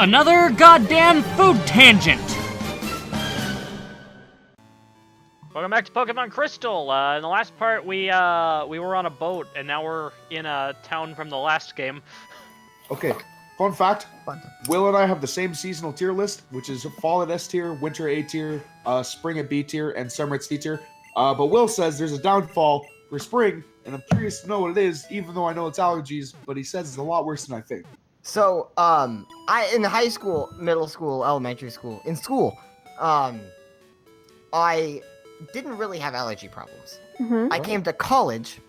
Another goddamn food tangent! Welcome back to Pokémon Crystal. In the last part, we were on a boat, and now we're in a town from the last game. Okay, fun fact. Will and I have the same seasonal tier list, which is fall at S tier, winter A tier, spring at B tier, and summer at C tier. But Will says there's a downfall for spring, and I'm curious to know what it is, even though I know it's allergies, but he says it's a lot worse than I think. So, in high school, middle school, elementary school, I didn't really have allergy problems. I came to college,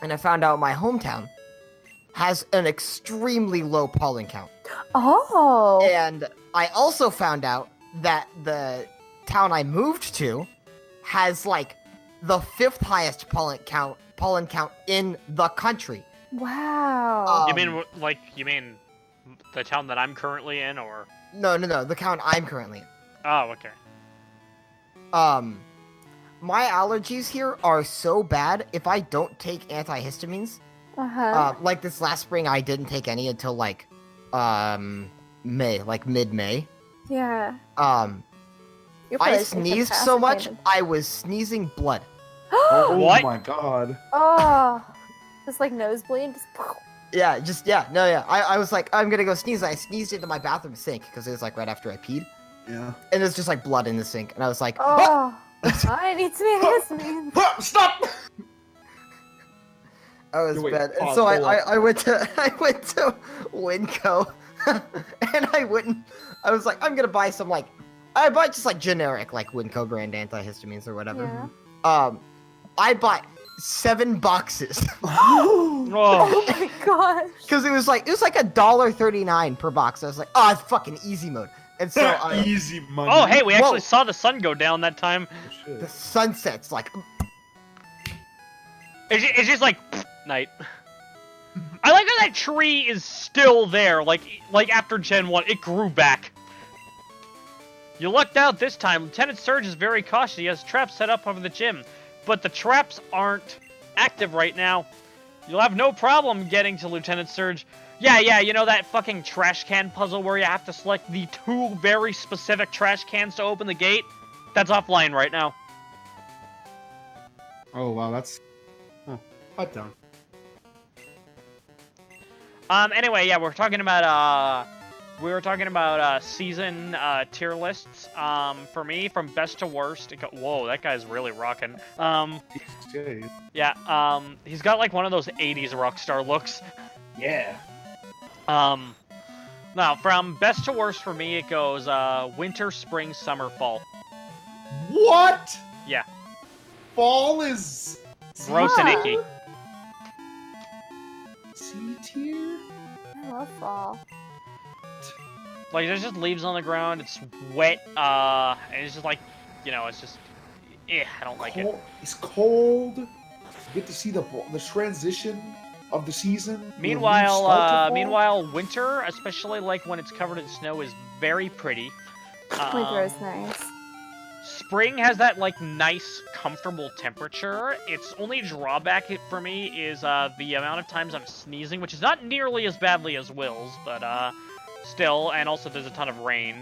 and I found out my hometown has an extremely low pollen count. Oh. And I also found out that the town I moved to has, like, the 5th highest pollen count in the country. Wow. You mean the town that I'm currently in, or? No, the town I'm currently in. Oh, okay. My allergies here are so bad, if I don't take antihistamines, like this last spring, I didn't take any until, like, May, like mid-May. Yeah. I sneezed so much, I was sneezing blood. Oh What? my god. Oh. Just like nosebleed. Just I was like, I'm gonna go sneeze. I sneezed into my bathroom sink because it was like right after I peed. Yeah. And there's just like blood in the sink, and I was like, oh. I need some antihistamines. Stop! I was Wait, bad. And pause, so hold I went to Winco, and I was like, I'm gonna buy some I bought just like generic like Winco brand antihistamines or whatever. Yeah. I bought 7 boxes. Oh my gosh. Because it was like $1.39 per box. I was like, oh, it's fucking easy mode. And so easy money. Oh, hey, we actually saw the sun go down that time. Oh, the sunset's like. It's just like night. I like how that tree is still there. Like after Gen 1, it grew back. You lucked out this time. Lieutenant Surge is very cautious. He has traps set up over the gym. But the traps aren't active right now. You'll have no problem getting to Lieutenant Surge. Yeah, you know that fucking trash can puzzle where you have to select the 2 very specific trash cans to open the gate? That's offline right now. Oh wow, that's hot down. Anyway, yeah, we were talking about season tier lists. For me, from best to worst, whoa, that guy's really rocking. Yeah, he's got like one of those 80s rock star looks. Yeah. Now, from best to worst for me, it goes winter, spring, summer, fall. What? Yeah. Fall is Gross and icky. C tier? I love fall. Like, there's just leaves on the ground, it's wet, and it's just like, it's just, I don't like it. It's cold. You get to see the transition of the season. Meanwhile, winter, especially like when it's covered in snow, is very pretty. Winter is nice. Spring has that like nice, comfortable temperature. Its only drawback for me is the amount of times I'm sneezing, which is not nearly as badly as Will's, but still, and also there's a ton of rain.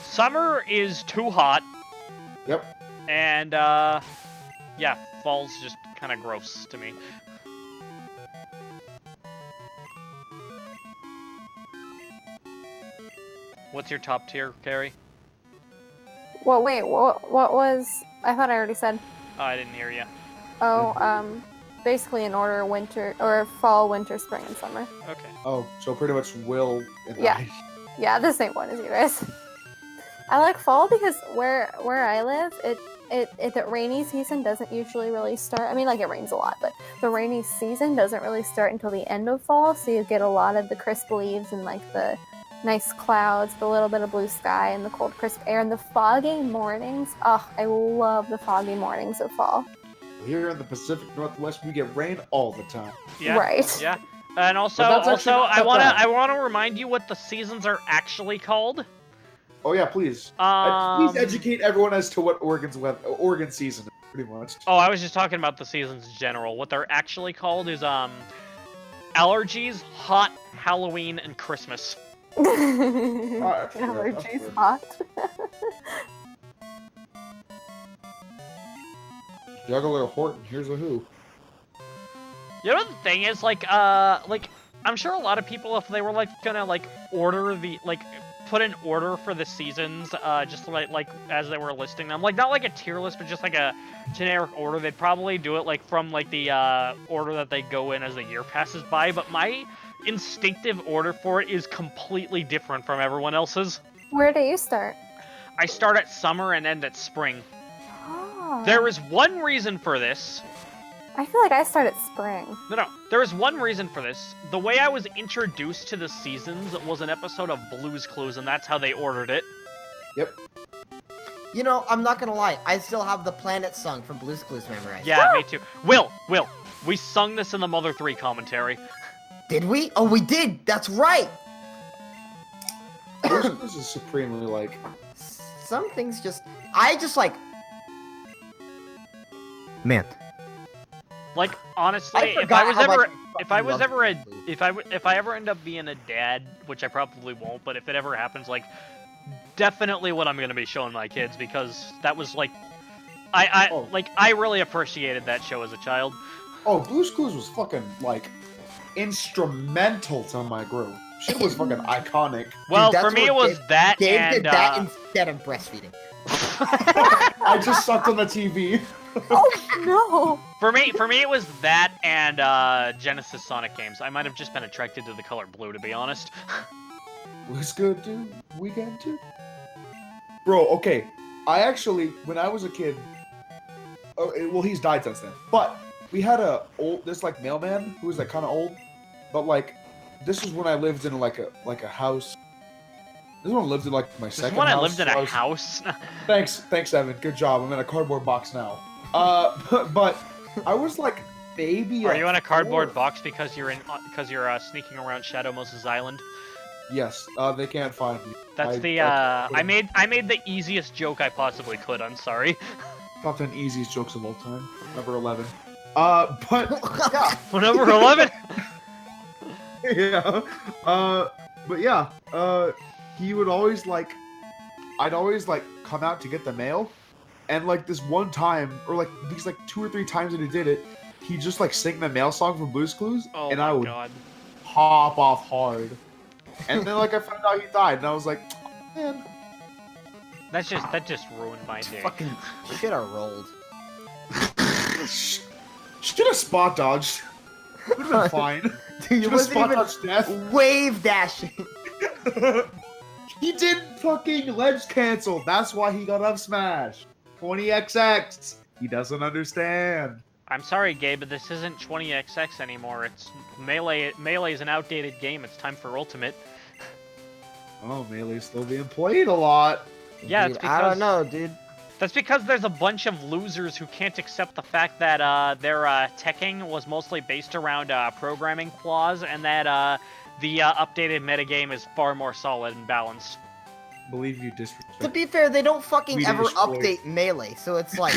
Summer is too hot. Yep. And yeah, fall's just kind of gross to me. What's your top tier, Carrie? Well, wait, what was... I thought I already said. Oh, I didn't hear you. Oh, basically in order, winter, or fall, winter, spring, and summer. Okay. Oh, so pretty much Will and Yeah. I. Yeah, the same one as you guys. I like fall because where I live, the rainy season doesn't usually really start. I mean, like, it rains a lot, but the rainy season doesn't really start until the end of fall, so you get a lot of the crisp leaves and, like, the nice clouds, the little bit of blue sky, and the cold, crisp air, and the foggy mornings. Oh, I love the foggy mornings of fall. Here in the Pacific Northwest, we get rain all the time. Yeah. Right. Yeah. And also, But that's actually I not bad. wanna remind you what the seasons are actually called. Oh yeah, please. Please educate everyone as to what Oregon season is, pretty much. Oh, I was just talking about the seasons in general. What they're actually called is allergies, hot, Halloween, and Christmas. Allergies hot. Juggler Horton, here's a who. You know the thing is, like, I'm sure a lot of people, if they were, like, gonna, like, order the, like, put an order for the seasons, just like, as they were listing them, like, not like a tier list, but just like a generic order, they'd probably do it, like, from, like, the, order that they go in as the year passes by, but my instinctive order for it is completely different from everyone else's. Where do you start? I start at summer and end at spring. Oh. There is one reason for this. I feel like I start at spring. No. There is one reason for this. The way I was introduced to the seasons was an episode of Blue's Clues, and that's how they ordered it. Yep. You know, I'm not gonna lie. I still have the Planet song from Blue's Clues memorized. Yeah, me too. Will, we sung this in the Mother 3 commentary. Did we? Oh, we did. That's right. This is supremely like. Some things I just like. Man. Like, honestly, if I ever end up being a dad, which I probably won't, but if it ever happens, like, definitely what I'm gonna be showing my kids, because that was like, I really appreciated that show as a child. Oh, Blue's Clues was fucking like instrumental to my growth. Shit was fucking iconic. Well, Dude, for me it was that Gabe and did that instead of breastfeeding. I just sucked on the TV. Oh no! For me it was that and Genesis Sonic games. I might have just been attracted to the color blue, to be honest. What's good, dude? Weekend too? Bro, okay. I actually, when I was a kid, well, he's died since then. But we had this like mailman who was like kind of old, but like this was when I lived in like a house. This is when I lived in like my second house. This is when I lived in a house. Thanks, Evan. Good job. I'm in a cardboard box now. But I was like baby. Are you in a cardboard box because you're sneaking around Shadow Moses Island? Yes. They can't find me. That's I made the easiest joke I possibly could. I'm sorry. Top 10 easiest jokes of all time. Number 11. But yeah. Number 11. Yeah. But yeah. He would always like. I'd always like come out to get the mail. And like this one time, or like these like 2 or 3 times that he did it, he just like sang the mail song from Blue's Clues, and I would hop off hard. And then like I found out he died, and I was like, oh, man. That just ruined my day. Fucking shit are rolled. Should have spot dodged. Would have been fine. Dude, you Should have spot dodged death. Wave dashing. He did fucking ledge cancel. That's why he got up smash. 20XX. He doesn't understand. I'm sorry, Gabe, but this isn't 20XX anymore. It's Melee. Melee is an outdated game. It's time for Ultimate. Oh, Melee's still being played a lot. Yeah, Dude, it's because I don't know, dude. That's because there's a bunch of losers who can't accept the fact that their teching was mostly based around programming flaws, and that the updated metagame is far more solid and balanced. Believe you disrespect. To be fair, they don't fucking We ever destroyed. update Melee, so it's like...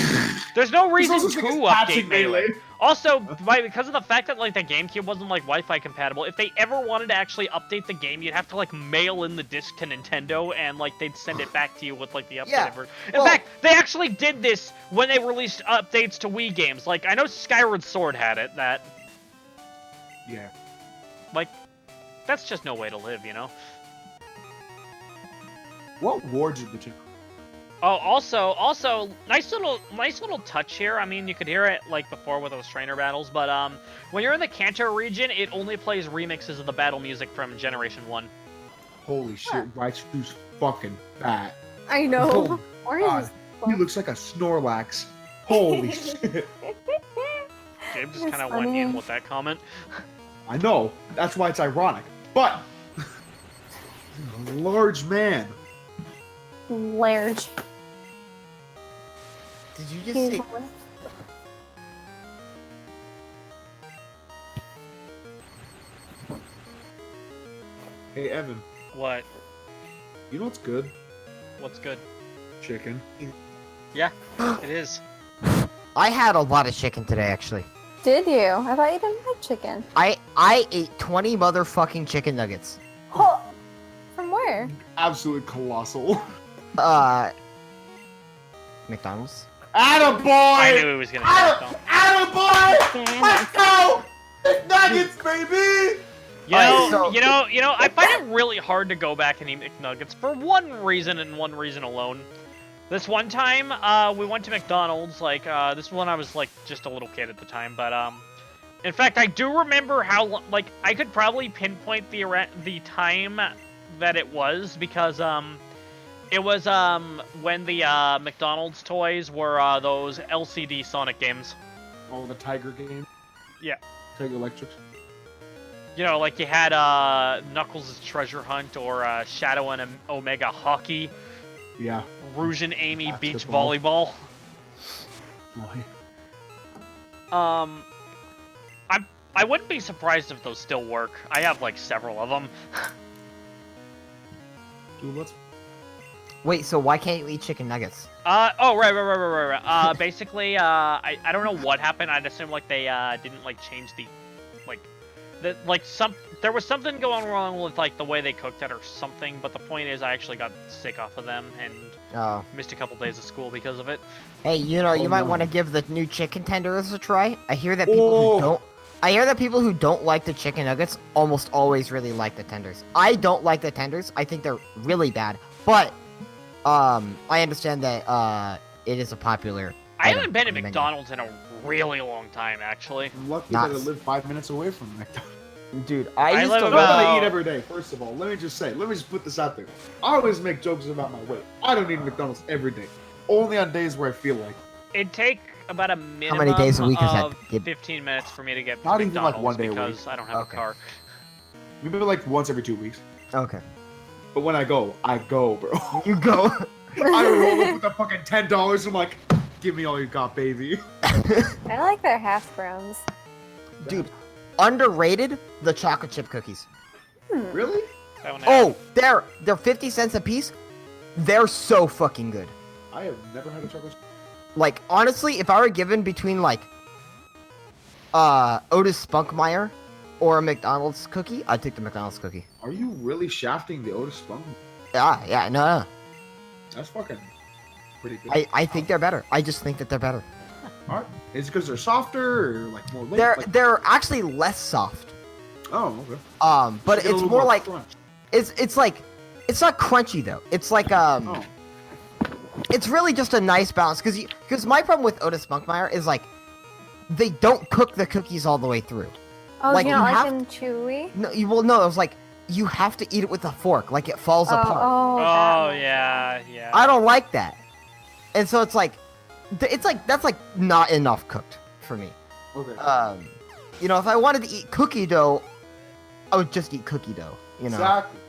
There's no reason also to because update patching Melee. Also, because of the fact that like the GameCube wasn't like Wi-Fi compatible, if they ever wanted to actually update the game, you'd have to like mail in the disc to Nintendo, and like they'd send it back to you with like the updated Yeah, version. In fact, they actually did this when they released updates to Wii games. Like I know Skyward Sword had it. That Yeah. like that's just no way to live, you know. What war did the two? Oh, also, nice little touch here. I mean, you could hear it like before with those trainer battles, but when you're in the Kanto region, it only plays remixes of the battle music from Generation 1. Holy shit, Raichu's fucking fat. I know. Oh, Orange God. is He looks like a Snorlax. Holy shit. Gabe just That's kind of went funny. in with that comment. I know. That's why it's ironic. But a large man. large. Did you just say... Hey Evan, What? you know what's good? What's good? Chicken. Yeah, it is. I had a lot of chicken today, actually. did you? I thought you didn't like chicken. I ate 20 motherfucking chicken nuggets. Oh, from where? Absolutely colossal. McDonald's. Attaboy! I knew he was gonna get it. Attaboy! Let's go! McNuggets, baby! You know, I find it really hard to go back and eat McNuggets for one reason and one reason alone. This one time, we went to McDonald's, like, this was when I was, like, just a little kid at the time, but, in fact, I do remember how, like, I could probably pinpoint the time that it was, because, it was, when the, McDonald's toys were, those LCD Sonic games. Oh, the Tiger game? Yeah. Tiger Electric. You know, like you had, Knuckles' Treasure Hunt, or, Shadow and Omega Hockey. Yeah. Rouge and Amy Beach Basketball. Volleyball. I wouldn't be surprised if those still work. I have, like, several of them. Dude, let's... Wait, so why can't you eat chicken nuggets? Oh, right. Basically, I don't know what happened. I'd assume, like, they, didn't, like, change the, like, there was something going wrong with, like, the way they cooked it or something, but the point is I actually got sick off of them and missed a couple days of school because of it. Hey, you know, you might want to give the new chicken tenders a try. I hear that people who don't like the chicken nuggets almost always really like the tenders. I don't like the tenders. I think they're really bad, but I understand that it is a popular I haven't been at McDonald's in a really long time, actually. I'm lucky that I live 5 minutes away from McDonald's. Dude, I used Not to that I eat every day, first of all. Let me just put this out there. I always make jokes about my weight. I don't eat McDonald's every day. Only on days where I feel like it. It'd take about a minimum How many days a week is of that? 15 minutes for me to get to Not even McDonald's like 1 day a because week. I don't have a car. Maybe like once every 2 weeks. Okay. But when I go, bro. You go. I roll up with the fucking $10. I'm like, give me all you got, baby. I like their hash browns. Dude, underrated the chocolate chip cookies. Really? Oh, they're 50 cents a piece. They're so fucking good. I have never had a chocolate chip. Like, honestly, if I were given between, like, Otis Spunkmeyer or a McDonald's cookie, I'd take the McDonald's cookie. Are you really shafting the Otis Spunk? Yeah, no. That's fucking pretty good. I think they're better. I just think that they're better. Alright. Is it because they're softer or like more light? They're actually less soft. Oh, okay. But it's more like crunch. it's like it's not crunchy though. It's like it's really just a nice balance because my problem with Otis Spunkmeyer is like they don't cook the cookies all the way through. Oh, like, you don't you like have- them chewy? No, no, it was like you have to eat it with a fork, like it falls apart. Oh, yeah. I don't like that, and so it's like that's like not enough cooked for me. Okay. You know, if I wanted to eat cookie dough, I would just eat cookie dough. You know. Exactly.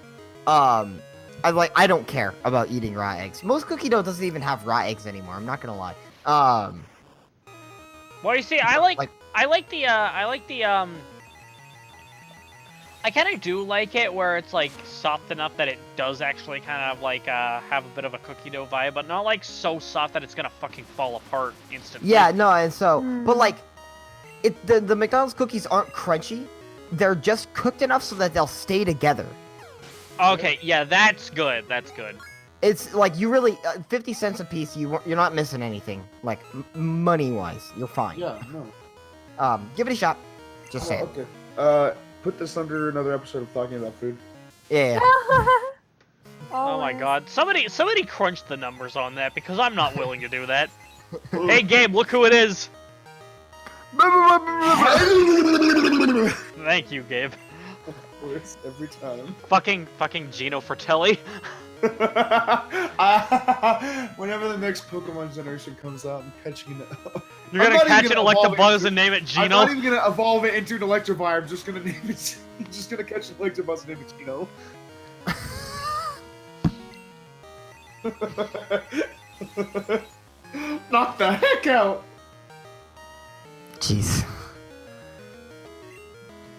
I don't care about eating raw eggs. Most cookie dough doesn't even have raw eggs anymore. I'm not gonna lie. Well, you see, I kind of do like it where it's like soft enough that it does actually kind of like have a bit of a cookie dough vibe, but not like so soft that it's gonna fucking fall apart instantly. Yeah, no, and so, but like, the McDonald's cookies aren't crunchy. They're just cooked enough so that they'll stay together. Okay, yeah, that's good. That's good. It's like you really 50 cents a piece. You're not missing anything. Like money wise, you're fine. Yeah, no. Give it a shot. Just say it. Okay. Put this under another episode of talking about food. Yeah. Oh my god. Somebody crunched the numbers on that because I'm not willing to do that. Hey Gabe, look who it is. Thank you, Gabe. Works every time. Fucking Gino Fratelli. Whenever the next Pokemon generation comes out, I'm catching it. You're gonna catch an Electabuzz and name it Gino? I'm not even gonna evolve it into an Electivire. I'm just gonna name it. I'm just gonna catch an Electabuzz and name it Gino. Knock the heck out! Jeez.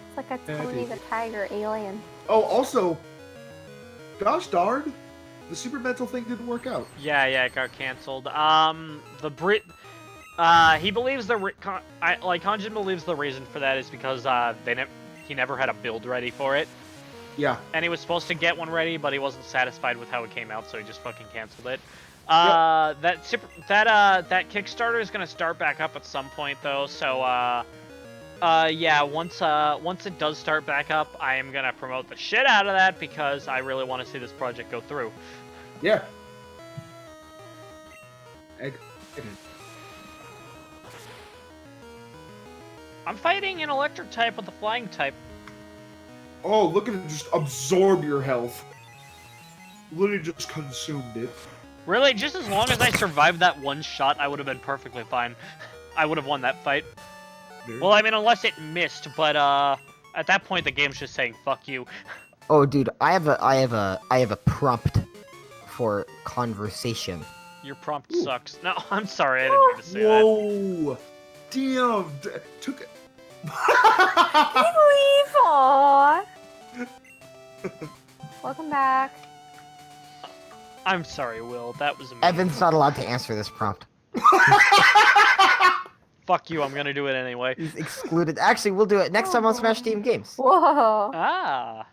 It's like a Tony the Tiger alien. Oh, also, gosh darn, the super mental thing didn't work out. Yeah, it got canceled. He believes Hanjin believes the reason for that is because he never had a build ready for it. Yeah. And he was supposed to get one ready, but he wasn't satisfied with how it came out, so he just fucking canceled it. That Kickstarter is gonna start back up at some point though, so yeah, once it does start back up, I am gonna promote the shit out of that because I really want to see this project go through. Yeah. I'm fighting an electric type with a flying type. Oh, look at it just absorb your health. Literally just consumed it. Really, just as long as I survived that one shot, I would have been perfectly fine. I would have won that fight. There. Well, I mean, unless it missed, but at that point the game's just saying fuck you. Oh, dude, I have a prompt for conversation. Your prompt sucks. No, I'm sorry, I didn't mean to say that. Whoa! Damn! Took it. Leave, aww. Welcome back. I'm sorry, Will. That was amazing. Evan's not allowed to answer this prompt. Fuck you, I'm gonna do it anyway. He's excluded. Actually, we'll do it next time on Smash Team Games. Whoa. Ah.